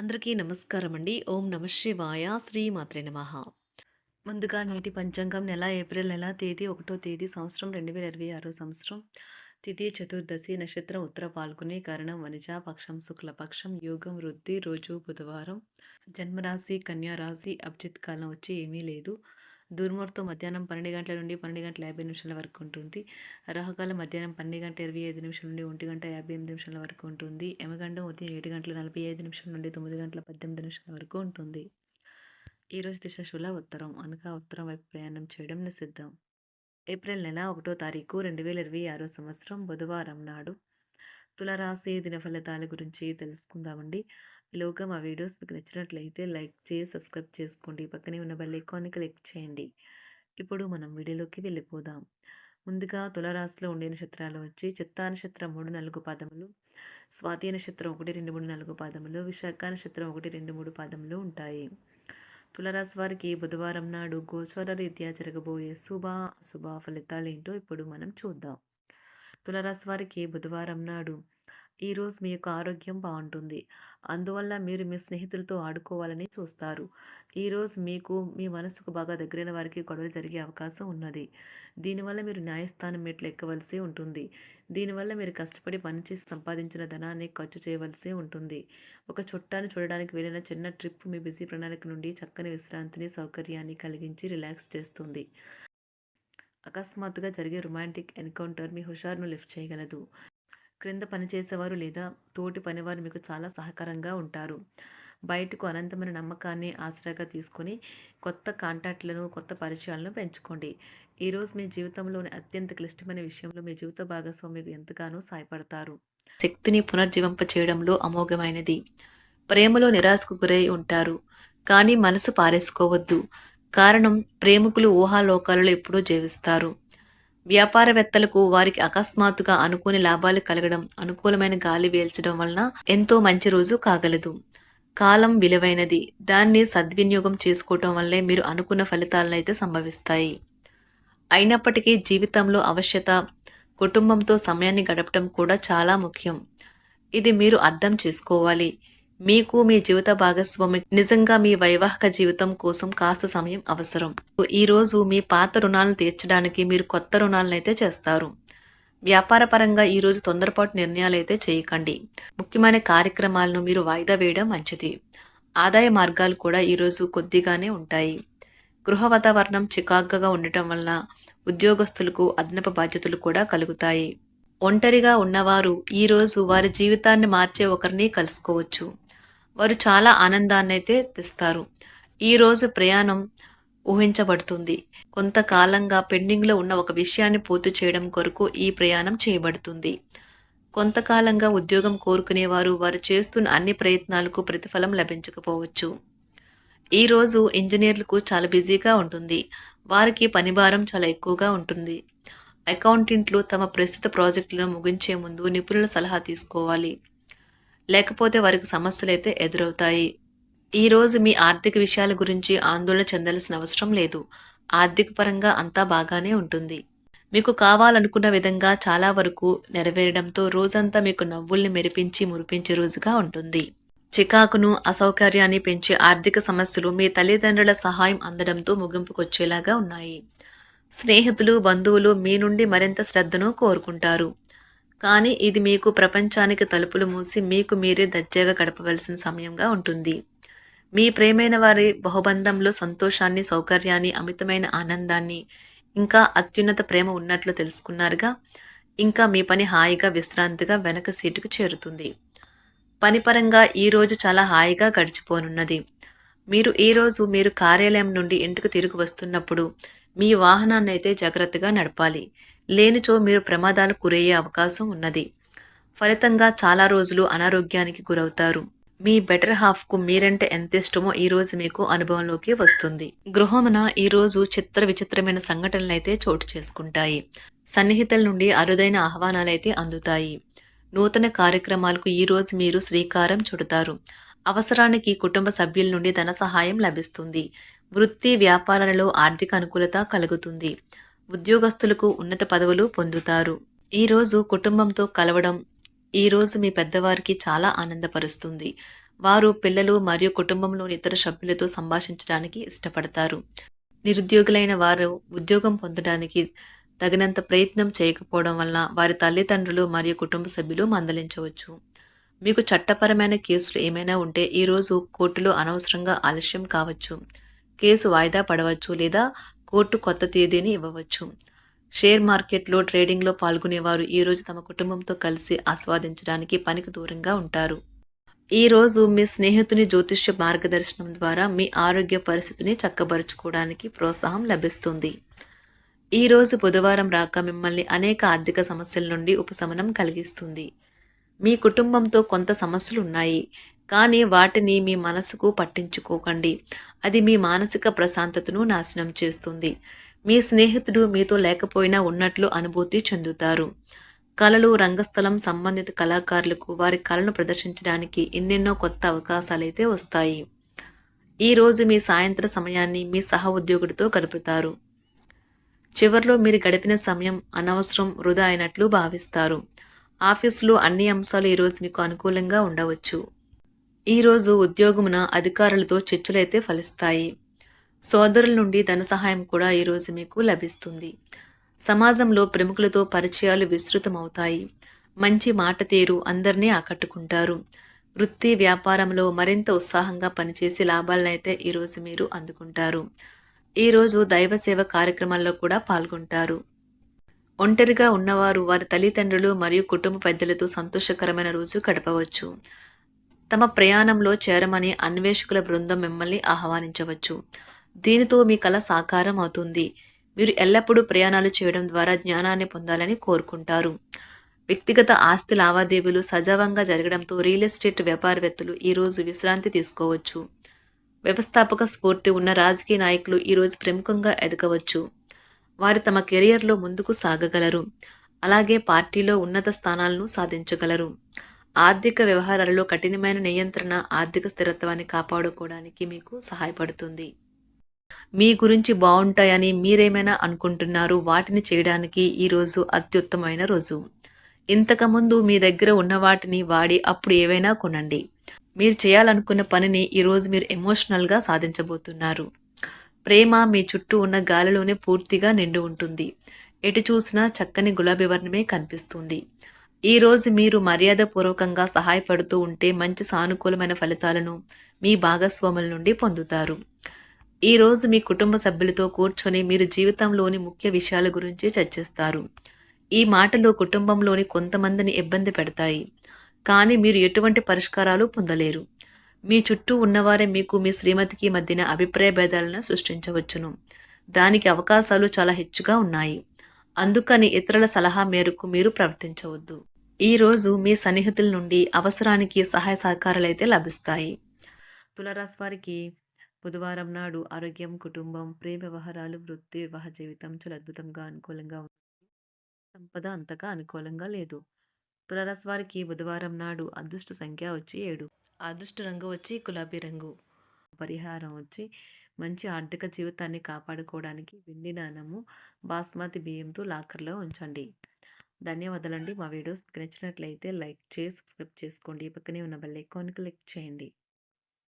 అందరికీ నమస్కారం అండి. ఓం నమ శివాయ. శ్రీ మాత్రే నమః. ముందుగా నేటి పంచాంగం నెల ఏప్రిల్ నెల తేదీ 1వ తేదీ సంవత్సరం 2026 సంవత్సరం. తిథి చతుర్దశి నక్షత్రం ఉత్తర పాల్గొని కరణం వనిజ పక్షం శుక్లపక్షం యోగం వృద్ధి రోజు బుధవారం. జన్మరాశి కన్యా రాశి. అభిజిత్ కాలం వచ్చి ఏమీ లేదు. దుర్ముహూర్తం మధ్యాహ్నం 12 గంటల నుండి 12:50 వరకు ఉంటుంది. రాహుకాలం మధ్యాహ్నం 12:25 నుండి 1:58 వరకు ఉంటుంది. యమగండం ఉదయం 7:45 నుండి 9:18 వరకు ఉంటుంది. ఈరోజు దిశ శూల ఉత్తరం అనగా ఉత్తరం వైపు ప్రయాణం చేయడం నిషిద్ధం. ఏప్రిల్ నెల 1వ తారీఖు 2026 సంవత్సరం బుధవారం నాడు తులారాశి దిన ఫలితాల గురించి తెలుసుకుందామండి. ఈలోగా మా వీడియోస్ మీకు నచ్చినట్లయితే లైక్ చేసి సబ్స్క్రైబ్ చేసుకోండి. పక్కనే ఉన్న బెల్ ఐకాన్ని క్లిక్ చేయండి. ఇప్పుడు మనం వీడియోలోకి వెళ్ళిపోదాం. ముందుగా తులారాశిలో ఉండే నక్షత్రాలు వచ్చి చిత్తా నక్షత్రం 3, 4 పాదములు, స్వాతి నక్షత్రం 1, 2, 3, 4 పాదములు, విశాఖ నక్షత్రం 1, 2, 3 పాదములు ఉంటాయి. తులారాశి వారికి బుధవారం నాడు గోచార రీత్యా జరగబోయే అశుభ ఫలితాలు ఏంటో ఇప్పుడు మనం చూద్దాం. తులారాశి వారికి బుధవారం నాడు ఈరోజు మీ యొక్క ఆరోగ్యం బాగుంటుంది. అందువల్ల మీరు మీ స్నేహితులతో ఆడుకోవాలని చూస్తారు. ఈరోజు మీకు మీ మనసుకు బాగా దగ్గరైన వారికి గొడవలు జరిగే అవకాశం ఉన్నది. దీనివల్ల మీరు న్యాయస్థానం మెట్లు ఎక్కవలసి ఉంటుంది. దీనివల్ల మీరు కష్టపడి పనిచేసి సంపాదించిన ధనాన్ని ఖర్చు చేయవలసి ఉంటుంది. ఒక చుట్టాన్ని చూడడానికి వెళ్ళిన చిన్న ట్రిప్ మీ బిజీ ప్రణాళిక నుండి చక్కని విశ్రాంతిని సౌకర్యాన్ని కలిగించి రిలాక్స్ చేస్తుంది. అకస్మాత్తుగా జరిగే రొమాంటిక్ ఎన్కౌంటర్ మీ హుషారును లిఫ్ట్ చేయగలదు. క్రింద పనిచేసేవారు లేదా తోటి పనివారు మీకు చాలా సహకారంగా ఉంటారు. బయటకు అనంతమైన నమ్మకాన్ని ఆసరాగా తీసుకొని కొత్త కాంటాక్ట్లను కొత్త పరిచయాలను పెంచుకోండి. ఈరోజు మీ జీవితంలోని అత్యంత క్లిష్టమైన విషయంలో మీ జీవిత భాగస్వామి ఎంతగానో సాయపడతారు. శక్తిని పునర్జీవింప చేయడంలో అమోఘమైనది. ప్రేమలో నిరాశకు గురై ఉంటారు, కానీ మనసు పారేసుకోవద్దు. కారణం ప్రేమికులు ఊహాలోకాలలో ఎప్పుడూ జీవిస్తారు. వ్యాపారవేత్తలకు వారికి అకస్మాత్తుగా అనుకోని లాభాలు కలగడం, అనుకూలమైన గాలి వీల్చడం వలన ఎంతో మంచి రోజు కాగలదు. కాలం విలువైనది. దాన్ని సద్వినియోగం చేసుకోవటం వల్లే మీరు అనుకున్న ఫలితాలనైతే సంభవిస్తాయి. అయినప్పటికీ జీవితంలో అవశ్యత కుటుంబంతో సమయాన్ని గడపడం కూడా చాలా ముఖ్యం. ఇది మీరు అర్థం చేసుకోవాలి. మీకు మీ జీవిత భాగస్వామి నిజంగా మీ వైవాహిక జీవితం కోసం కాస్త సమయం అవసరం. ఈరోజు మీ పాత రుణాలను తీర్చడానికి మీరు కొత్త రుణాలనైతే చేస్తారు. వ్యాపారపరంగా ఈరోజు తొందరపాటు నిర్ణయాలు అయితే చేయకండి. ముఖ్యమైన కార్యక్రమాలను మీరు వాయిదా వేయడం మంచిది. ఆదాయ మార్గాలు కూడా ఈరోజు కొద్దిగానే ఉంటాయి. గృహ వాతావరణం చికాకుగా ఉండటం వలన ఉద్యోగస్తులకు అదనపు బాధ్యతలు కూడా కలుగుతాయి. ఒంటరిగా ఉన్నవారు ఈరోజు వారి జీవితాన్ని మార్చే ఒకరిని కలుసుకోవచ్చు. వారు చాలా ఆనందాన్ని అయితే తెస్తారు. ఈరోజు ప్రయాణం ఊహించబడుతుంది. కొంతకాలంగా పెండింగ్లో ఉన్న ఒక విషయాన్ని పూర్తి చేయడం కొరకు ఈ ప్రయాణం చేయబడుతుంది. కొంతకాలంగా ఉద్యోగం కోరుకునేవారు వారు చేస్తున్న అన్ని ప్రయత్నాలకు ప్రతిఫలం లభించకపోవచ్చు. ఈరోజు ఇంజనీర్లకు చాలా బిజీగా ఉంటుంది. వారికి పనిభారం చాలా ఎక్కువగా ఉంటుంది. అకౌంటెంట్లు తమ ప్రస్తుత ప్రాజెక్టులను ముగించే ముందు నిపుణుల సలహా తీసుకోవాలి, లేకపోతే వారికి సమస్యలైతే ఎదురవుతాయి. ఈరోజు మీ ఆర్థిక విషయాల గురించి ఆందోళన చెందాల్సిన అవసరం లేదు. ఆర్థిక పరంగా అంతా బాగానే ఉంటుంది. మీకు కావాలనుకున్న విధంగా చాలా వరకు నెరవేరడంతో రోజంతా మీకు నవ్వుల్ని మెరిపించి మురిపించే రోజుగా ఉంటుంది. చికాకును అసౌకర్యాన్ని పెంచే ఆర్థిక సమస్యలు మీ తల్లిదండ్రుల సహాయం అందడంతో ముగింపుకొచ్చేలాగా ఉన్నాయి. స్నేహితులు బంధువులు మీ నుండి మరింత శ్రద్ధను కోరుకుంటారు. కానీ ఇది మీకు ప్రపంచానికి తలుపులు మూసి మీకు మీరే దర్జాగా గడపవలసిన సమయంగా ఉంటుంది. మీ ప్రేమైన వారి బహుబంధంలో సంతోషాన్ని, సౌకర్యాన్ని, అమితమైన ఆనందాన్ని, ఇంకా అత్యున్నత ప్రేమ ఉన్నట్లు తెలుసుకున్నారుగా. ఇంకా మీ పని హాయిగా విశ్రాంతిగా వెనక సీటుకు చేరుతుంది. పనిపరంగా ఈరోజు చాలా హాయిగా గడిచిపోనున్నది. మీరు కార్యాలయం నుండి ఇంటికి తిరిగి వస్తున్నప్పుడు మీ వాహనాన్ని అయితే జాగ్రత్తగా నడపాలి. లేనిచో మీరు ప్రమాదాలకు గురయ్యే అవకాశం ఉన్నది. ఫలితంగా చాలా రోజులు అనారోగ్యానికి గురవుతారు. మీ బెటర్ హాఫ్కు మీరంటే ఎంత ఇష్టమో ఈరోజు మీకు అనుభవంలోకి వస్తుంది. గృహమున ఈరోజు చిత్ర విచిత్రమైన సంఘటనలైతే చోటు చేసుకుంటాయి. సన్నిహితుల నుండి అరుదైన ఆహ్వానాలైతే అందుతాయి. నూతన కార్యక్రమాలకు ఈరోజు మీరు శ్రీకారం చుడతారు. అవసరానికి కుటుంబ సభ్యుల నుండి ధన సహాయం లభిస్తుంది. వృత్తి వ్యాపారాలలో ఆర్థిక అనుకూలత కలుగుతుంది. ఉద్యోగస్తులకు ఉన్నత పదవులు పొందుతారు. ఈరోజు కుటుంబంతో కలవడం ఈరోజు మీ పెద్దవారికి చాలా ఆనందపరుస్తుంది. వారు పిల్లలు మరియు కుటుంబంలోని ఇతర సభ్యులతో సంభాషించడానికి ఇష్టపడతారు. నిరుద్యోగులైన వారు ఉద్యోగం పొందడానికి తగినంత ప్రయత్నం చేయకపోవడం వలన వారి తల్లిదండ్రులు మరియు కుటుంబ సభ్యులు మందలించవచ్చు. మీకు చట్టపరమైన కేసులు ఏమైనా ఉంటే ఈరోజు కోర్టులో అనవసరంగా ఆలస్యం కావచ్చు. కేసు వాయిదా పడవచ్చు లేదా కోర్టు కొత్త తేదీని ఇవ్వవచ్చు. షేర్ మార్కెట్లో ట్రేడింగ్లో పాల్గొనేవారు ఈరోజు తమ కుటుంబంతో కలిసి ఆస్వాదించడానికి పనికి దూరంగా ఉంటారు. ఈరోజు మీ స్నేహితుని జ్యోతిష్య మార్గదర్శనం ద్వారా మీ ఆరోగ్య పరిస్థితిని చక్కబరుచుకోవడానికి ప్రోత్సాహం లభిస్తుంది. ఈరోజు బుధవారం రాక మిమ్మల్ని అనేక ఆర్థిక సమస్యల నుండి ఉపశమనం కలిగిస్తుంది. మీ కుటుంబంతో కొంత సమస్యలు ఉన్నాయి, కానీ వాటిని మీ మనసుకు పట్టించుకోకండి. అది మీ మానసిక ప్రశాంతతను నాశనం చేస్తుంది. మీ స్నేహితుడు మీతో లేకపోయినా ఉన్నట్లు అనుభూతి చెందుతారు. కళలు, రంగస్థలం సంబంధిత కళాకారులకు వారి కళను ప్రదర్శించడానికి ఎన్నెన్నో కొత్త అవకాశాలైతే వస్తాయి. ఈరోజు మీ సాయంత్ర సమయాన్ని మీ సహ ఉద్యోగుడితో గడుపుతారు. చివర్లో మీరు గడిపిన సమయం అనవసరం, వృధా అయినట్లు భావిస్తారు. ఆఫీసులో అన్ని అంశాలు ఈరోజు మీకు అనుకూలంగా ఉండవచ్చు. ఈరోజు ఉద్యోగమున అధికారులతో చర్చలైతే ఫలిస్తాయి. సోదరుల నుండి ధన సహాయం కూడా ఈరోజు మీకు లభిస్తుంది. సమాజంలో ప్రముఖులతో పరిచయాలు విస్తృతమవుతాయి. మంచి మాట తీరు అందరినీ ఆకట్టుకుంటారు. వృత్తి వ్యాపారంలో మరింత ఉత్సాహంగా పనిచేసి లాభాలనైతే ఈరోజు మీరు అందుకుంటారు. ఈరోజు దైవ సేవ కార్యక్రమాల్లో కూడా పాల్గొంటారు. ఒంటరిగా ఉన్నవారు వారి తల్లిదండ్రులు మరియు కుటుంబ పెద్దలతో సంతోషకరమైన రోజు గడపవచ్చు. తమ ప్రయాణంలో చేరమని అన్వేషకుల బృందం మిమ్మల్ని ఆహ్వానించవచ్చు. దీనితో మీ కల సాకారం అవుతుంది. మీరు ఎల్లప్పుడూ ప్రయాణాలు చేయడం ద్వారా జ్ఞానాన్ని పొందాలని కోరుకుంటారు. వ్యక్తిగత ఆస్తి లావాదేవీలు సజావంగా జరగడంతో రియల్ ఎస్టేట్ వ్యాపారవేత్తలు ఈరోజు విశ్రాంతి తీసుకోవచ్చు. వ్యవస్థాపక స్ఫూర్తి ఉన్న రాజకీయ నాయకులు ఈరోజు ప్రముఖంగా ఎదగవచ్చు. వారు తమ కెరియర్లో ముందుకు సాగగలరు. అలాగే పార్టీలో ఉన్నత స్థానాలను సాధించగలరు. ఆర్థిక వ్యవహారాలలో కఠినమైన నియంత్రణ ఆర్థిక స్థిరత్వాన్ని కాపాడుకోవడానికి మీకు సహాయపడుతుంది. మీ గురించి బాగుంటాయని మీరేమైనా అనుకుంటున్నారు, వాటిని చేయడానికి ఈరోజు అత్యుత్తమైన రోజు. ఇంతకుముందు మీ దగ్గర ఉన్న వాటిని వాడి అప్పుడు ఏవైనా కొనండి. మీరు చేయాలనుకున్న పనిని ఈరోజు మీరు ఎమోషనల్గా సాధించబోతున్నారు. ప్రేమ మీ చుట్టూ ఉన్న గాలిలోనే పూర్తిగా నిండి ఉంటుంది. ఎటు చూసినా చక్కని గులాబీ వర్ణమే కనిపిస్తుంది. ఈరోజు మీరు మర్యాదపూర్వకంగా సహాయపడుతూ ఉంటే మంచి సానుకూలమైన ఫలితాలను మీ భాగస్వాముల నుండి పొందుతారు. ఈరోజు మీ కుటుంబ సభ్యులతో కూర్చొని మీరు జీవితంలోని ముఖ్య విషయాల గురించి చర్చిస్తారు. ఈ మాటలు కుటుంబంలోని కొంతమందిని ఇబ్బంది పెడతాయి, కానీ మీరు ఎటువంటి పరిష్కారాలు పొందలేరు. మీ చుట్టూ ఉన్నవారే మీకు మీ శ్రీమతికి మధ్యన అభిప్రాయ భేదాలను సృష్టించవచ్చును. దానికి అవకాశాలు చాలా హెచ్చుగా ఉన్నాయి. అందుకని ఇతరుల సలహా మేరకు మీరు ప్రవర్తించవద్దు. ఈరోజు మీ సన్నిహితుల నుండి అవసరానికి సహాయ సహకారాలైతే లభిస్తాయి. తులారాశి వారికి బుధవారం నాడు ఆరోగ్యం, కుటుంబం, ప్రేమ వ్యవహారాలు, వృత్తి, వివాహ జీవితం చాలా అద్భుతంగా అనుకూలంగా ఉంది. సంపద అంతగా అనుకూలంగా లేదు. తులారాశి వారికి బుధవారం నాడు అదృష్ట సంఖ్య వచ్చి 7. అదృష్ట రంగు వచ్చి గులాబీ రంగు. పరిహారం వచ్చి మంచి ఆర్థిక జీవితాన్ని కాపాడుకోవడానికి వెండి నాణెము, బాస్మతి బియ్యంతో లాకర్లో ఉంచండి. ధన్యవాదాలండి. మా వీడియోస్ నచ్చినట్లయితే లైక్ చేసి సబ్స్క్రైబ్ చేసుకోండి. పక్కనే ఉన్న బెల్ ఐకాన్కి క్లిక్ చేయండి.